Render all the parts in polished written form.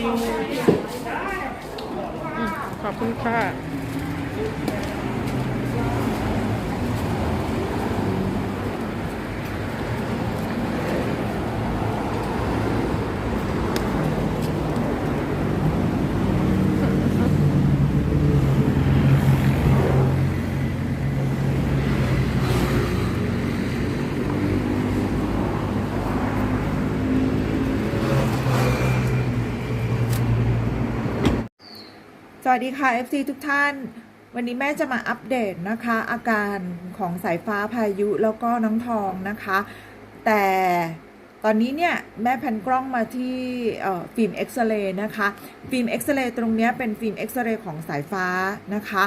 ขอบคุณค่ะสวัสดีค่ะ FC ทุกท่านวันนี้แม่จะมาอัปเดตนะคะอาการของสายฟ้าพายุแล้วก็น้องทองนะคะแต่ตอนนี้เนี่ยแม่แพนกล้องมาที่ฟิล์มเอ็กซเรย์นะคะฟิล์มเอ็กซเรย์ตรงนี้เป็นฟิล์มเอ็กซเรย์ของสายฟ้านะคะ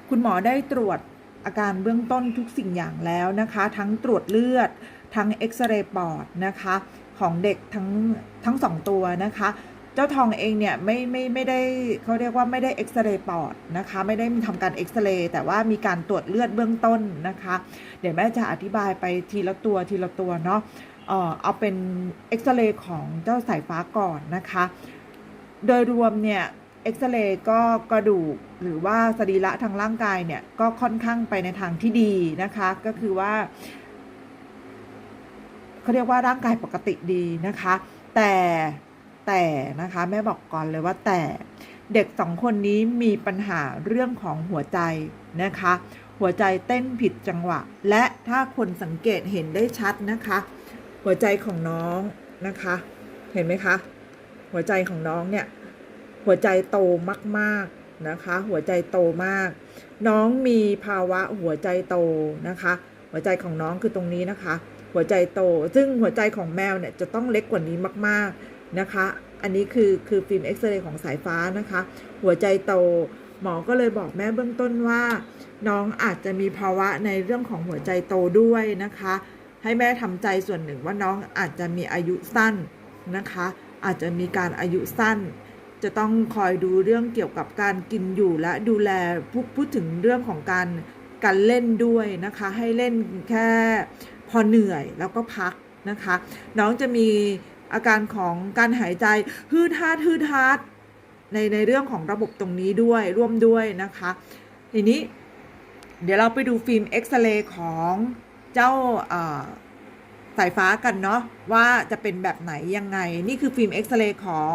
คุณหมอได้ตรวจอาการเบื้องต้นทุกสิ่งอย่างแล้วนะคะทั้งตรวจเลือดทั้งเอ็กซเรย์ปอดนะคะของเด็กทั้ง2ตัวนะคะเจ้าทองเองเนี่ยไม่ได้เขาเรียกว่าไม่ได้เอ็กซเรย์ปอดนะคะไม่ได้ทำการเอ็กซเรย์แต่ว่ามีการตรวจเลือดเบื้องต้นนะคะเดี๋ยวแม่จะอธิบายไปทีละตัวเนาะเอาเป็นเอ็กซเรย์ของเจ้าสายฟ้าก่อนนะคะโดยรวมเนี่ยเอ็กซเรย์ก็กระดูกหรือว่าสรีระทางร่างกายเนี่ยก็ค่อนข้างไปในทางที่ดีนะคะก็คือว่าเขาเรียกว่าร่างกายปกติดีนะคะแต่นะคะแม่บอกก่อนเลยว่าแต่เด็ก2คนนี้มีปัญหาเรื่องของหัวใจนะคะหัวใจเต้นผิดจังหวะและถ้าคนสังเกตเห็นได้ชัดนะคะหัวใจของน้องนะคะเห็นไหมคะหัวใจของน้องเนี่ยหัวใจโตมากๆนะคะหัวใจโตมากน้องมีภาวะหัวใจโตนะคะหัวใจของน้องคือตรงนี้นะคะหัวใจโตซึ่งหัวใจของแมวเนี่ยจะต้องเล็กกว่านี้มากๆนะคะอันนี้คือฟิล์มเอ็กซเรย์ของสายฟ้านะคะหัวใจโตหมอก็เลยบอกแม่เบื้องต้นว่าน้องอาจจะมีภาวะในเรื่องของหัวใจโตด้วยนะคะให้แม่ทำใจส่วนหนึ่งว่าน้องอาจจะมีอายุสั้นนะคะอาจจะมีการอายุสั้นจะต้องคอยดูเรื่องเกี่ยวกับการกินอยู่และดูแลพูดถึงเรื่องของการเล่นด้วยนะคะให้เล่นแค่พอเหนื่อยแล้วก็พักนะคะน้องจะมีอาการของการหายใจฮืดฮาดในเรื่องของระบบตรงนี้ด้วยร่วมด้วยนะคะทีนี้เดี๋ยวเราไปดูฟิล์มเอ็กซเรย์ของเจ้าสายฟ้ากันเนาะว่าจะเป็นแบบไหนยังไงนี่คือฟิล์มเอ็กซเรย์ของ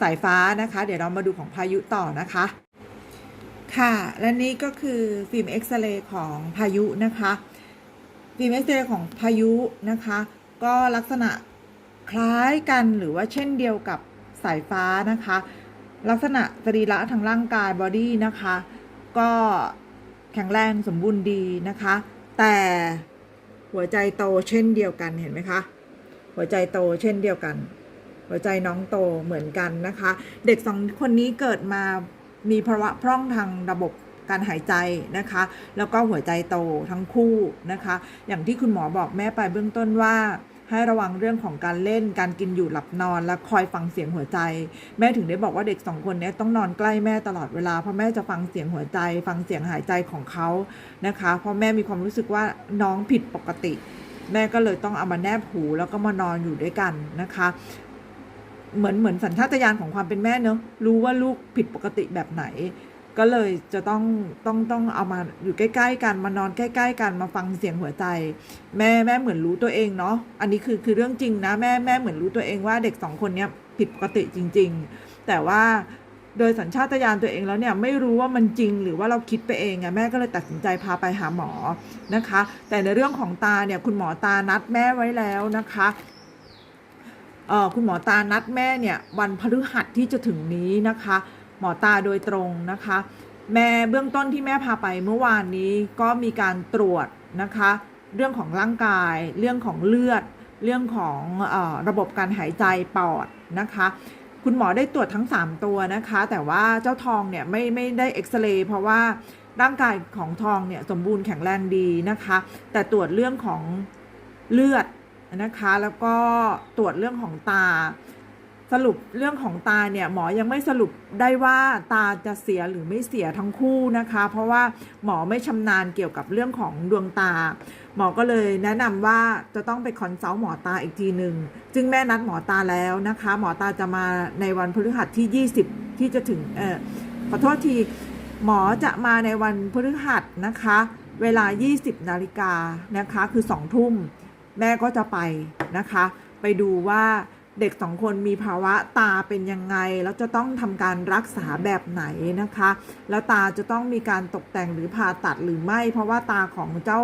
สายฟ้านะคะเดี๋ยวเรามาดูของพายุต่อนะคะค่ะและนี่ก็คือฟิล์มเอ็กซเรย์ของพายุนะคะฟิล์มเอ็กซเรย์ของพายุนะคะก็ลักษณะคล้ายกันหรือว่าเช่นเดียวกับสายฟ้านะคะลักษณะสรีระทางร่างกายบอดี้นะคะก็แข็งแรงสมบูรณ์ดีนะคะแต่หัวใจโตเช่นเดียวกันเห็นไหมคะหัวใจโตเช่นเดียวกันหัวใจน้องโตเหมือนกันนะคะเด็ก2คนนี้เกิดมามีภาวะพร่องทางระบบการหายใจนะคะแล้วก็หัวใจโตทั้งคู่นะคะอย่างที่คุณหมอบอกแม่ไปเบื้องต้นว่าให้ระวังเรื่องของการเล่นการกินอยู่หลับนอนและคอยฟังเสียงหัวใจแม่ถึงได้บอกว่าเด็ก2คนนี้ต้องนอนใกล้แม่ตลอดเวลาเพราะแม่จะฟังเสียงหัวใจฟังเสียงหายใจของเขานะคะเพราะแม่มีความรู้สึกว่าน้องผิดปกติแม่ก็เลยต้องเอามาแนบหูแล้วก็มานอนอยู่ด้วยกันนะคะเหมือนสัญชาตญาณของความเป็นแม่เนอะรู้ว่าลูกผิดปกติแบบไหนก็เลยจะต้องเอามาอยู่ใกล้ๆกันมานอนใกล้ๆกันมาฟังเสียงหัวใจแม่เหมือนรู้ตัวเองเนาะอันนี้คือเรื่องจริงนะแม่เหมือนรู้ตัวเองว่าเด็ก2คนนี้ผิดปกติจริงๆแต่ว่าโดยสัญชาตญาณตัวเองแล้วเนี่ยไม่รู้ว่ามันจริงหรือว่าเราคิดไปเองไงแม่ก็เลยตัดสินใจพาไปหาหมอนะคะแต่ในเรื่องของตาเนี่ยคุณหมอตานัดแม่ไว้แล้วนะคะคุณหมอตานัดแม่เนี่ยวันพฤหัสที่จะถึงนี้นะคะหมอตาโดยตรงนะคะแม่เบื้องต้นที่แม่พาไปเมื่อวานนี้ก็มีการตรวจนะคะเรื่องของร่างกายเรื่องของเลือดเรื่องของระบบการหายใจปอดนะคะคุณหมอได้ตรวจทั้ง3ตัวนะคะแต่ว่าเจ้าทองเนี่ยไม่ได้เอ็กซเรย์เพราะว่าร่างกายของทองเนี่ยสมบูรณ์แข็งแรงดีนะคะแต่ตรวจเรื่องของเลือดนะคะแล้วก็ตรวจเรื่องของตา สรุปเรื่องของตาเนี่ยหมอยังไม่สรุปได้ว่าตาจะเสียหรือไม่เสียทั้งคู่นะคะ เพราะว่าหมอไม่ชำนาญเกี่ยวกับเรื่องของดวงตาหมอก็เลยแนะนำว่าจะต้องไปคอนซัลท์หมอตาอีกทีหนึ่งจึงแม่นัดหมอตาแล้วนะคะหมอตาจะมาในวันพฤหัสที่20ที่จะถึงขอโทษทีหมอจะมาในวันพฤหัสนะคะเวลา 20 นาฬิกานะคะคือ2 ทุ่มแม่ก็จะไปนะคะไปดูว่าเด็ก2 คนมีภาวะตาเป็นยังไงแล้วจะต้องทำการรักษาแบบไหนนะคะแล้วตาจะต้องมีการตกแต่งหรือผ่าตัดหรือไม่เพราะว่าตาของเจ้า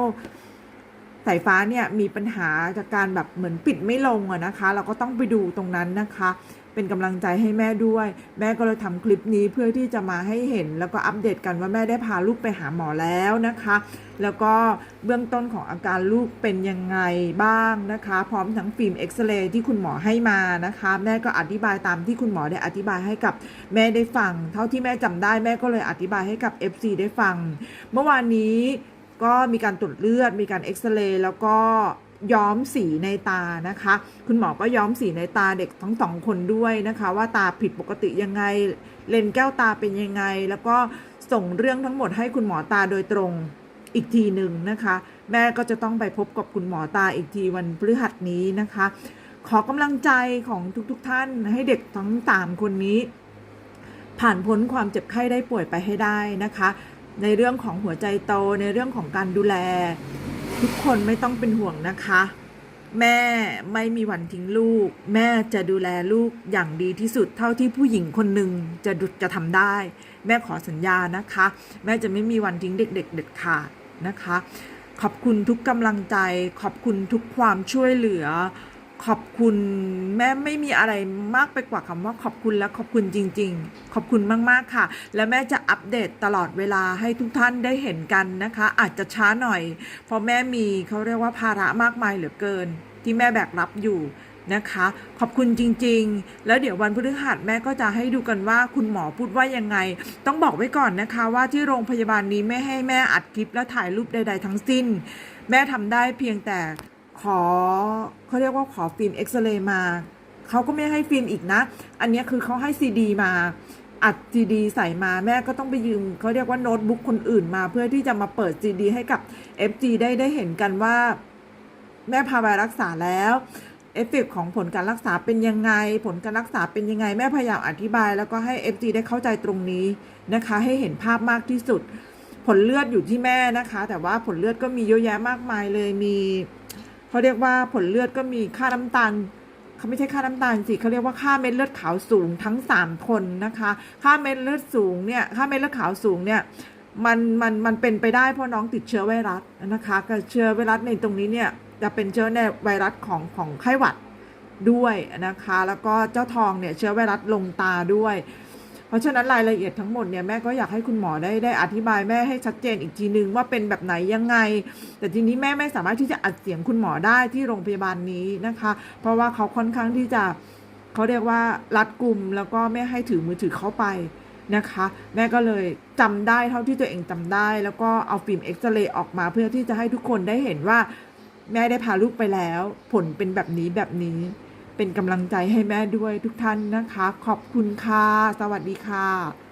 สายฟ้าเนี่ยมีปัญหาจากการแบบเหมือนปิดไม่ลงอะนะคะเราก็ต้องไปดูตรงนั้นนะคะเป็นกำลังใจให้แม่ด้วยแม่ก็เลยทำคลิปนี้เพื่อที่จะมาให้เห็นแล้วก็อัปเดตกันว่าแม่ได้พาลูกไปหาหมอแล้วนะคะแล้วก็เบื้องต้นของอาการลูกเป็นยังไงบ้างนะคะพร้อมทั้งฟิล์มเอ็กซเรย์ที่คุณหมอให้มานะคะแม่ก็อธิบายตามที่คุณหมอได้อธิบายให้กับแม่ได้ฟังเท่าที่แม่จำได้แม่ก็เลยอธิบายให้กับ FC ได้ฟังเมื่อวานนี้ก็มีการตรวจเลือดมีการเอ็กซเรย์แล้วก็ย้อมสีในตานะคะคุณหมอก็ย้อมสีในตาเด็กทั้ง2 คนด้วยนะคะว่าตาผิดปกติยังไงเลนส์แก้วตาเป็นยังไงแล้วก็ส่งเรื่องทั้งหมดให้คุณหมอตาโดยตรงอีกทีหนึ่งนะคะแม่ก็จะต้องไปพบกับคุณหมอตาอีกทีวันพฤหัสนี้นะคะขอกำลังใจของทุกท่านให้เด็กทั้ง3 คนนี้ผ่านพ้นความเจ็บไข้ได้ป่วยไปให้ได้นะคะในเรื่องของหัวใจโตในเรื่องของการดูแลทุกคนไม่ต้องเป็นห่วงนะคะแม่ไม่มีวันทิ้งลูกแม่จะดูแลลูกอย่างดีที่สุดเท่าที่ผู้หญิงคนหนึ่งจะทำได้แม่ขอสัญญานะคะแม่จะไม่มีวันทิ้งเด็กๆเด็ดขาดนะคะขอบคุณทุกกำลังใจขอบคุณทุกความช่วยเหลือขอบคุณแม่ไม่มีอะไรมากไปกว่าคำว่าขอบคุณและขอบคุณจริงๆขอบคุณมากๆค่ะและแม่จะอัปเดตตลอดเวลาให้ทุกท่านได้เห็นกันนะคะอาจจะช้าหน่อยเพราะแม่มีเขาเรียกว่าภาระมากมายเหลือเกินที่แม่แบกรับอยู่นะคะขอบคุณจริงๆแล้วเดี๋ยววันพฤหัสแม่ก็จะให้ดูกันว่าคุณหมอพูดว่ายังไงต้องบอกไว้ก่อนนะคะว่าที่โรงพยาบาลนี้ไม่ให้แม่อัดคลิปและถ่ายรูปใดๆทั้งสิ้นแม่ทำได้เพียงแต่เขาเรียกว่าขอฟิล์มเอ็กซเรย์มาเขาก็ไม่ให้ฟิล์มอีกนะอันนี้คือเขาให้ซีดีมาอัดซีดีใส่มาแม่ก็ต้องไปยืมเขาเรียกว่าโน้ตบุ๊กคนอื่นมาเพื่อที่จะมาเปิดซีดีให้กับ FG ได้เห็นกันว่าแม่พาไปรักษาแล้วเอฟเฟกต์ของผลการรักษาเป็นยังไงผลการรักษาเป็นยังไงแม่พยายามอธิบายแล้วก็ให้ FG ได้เข้าใจตรงนี้นะคะให้เห็นภาพมากที่สุดผลเลือดอยู่ที่แม่นะคะแต่ว่าผลเลือดก็มีเยอะแยะมากมายเลยมีเขาเรียกว่าผลเลือดก็มีค่าน้ำตาลเขาไม่ใช่ค่าน้ำตาลสิเขาเรียกว่าค่าเม็ดเลือดขาวสูงทั้ง3 คนนะคะค่าเม็ดเลือดสูงเนี่ยค่าเม็ดเลือดขาวสูงเนี่ยมันเป็นไปได้เพราะน้องติดเชื้อไวรัสนะคะกับเชื้อไวรัสในตรงนี้เนี่ยจะเป็นเชื้อในไวรัสของไข้หวัดด้วยนะคะแล้วก็เจ้าทองเนี่ยเชื้อไวรัสลงตาด้วยเพราะฉะนั้นรายละเอียดทั้งหมดเนี่ยแม่ก็อยากให้คุณหมอได้อธิบายแม่ให้ชัดเจนอีกทีนึงว่าเป็นแบบไหนยังไงแต่ทีนี้แม่ไม่สามารถที่จะอัดเสียงคุณหมอได้ที่โรงพยาบาลนี้นะคะเพราะว่าเขาค่อนข้างที่จะเขาเรียกว่ารัดกุมแล้วก็ไม่ให้ถือมือถือเข้าไปนะคะแม่ก็เลยจำได้เท่าที่ตัวเองจำได้แล้วก็เอาฟิล์มเอ็กซเรย์ออกมาเพื่อที่จะให้ทุกคนได้เห็นว่าแม่ได้พาลูกไปแล้วผลเป็นแบบนี้เป็นกำลังใจให้แม่ด้วยทุกท่านนะคะขอบคุณค่ะสวัสดีค่ะ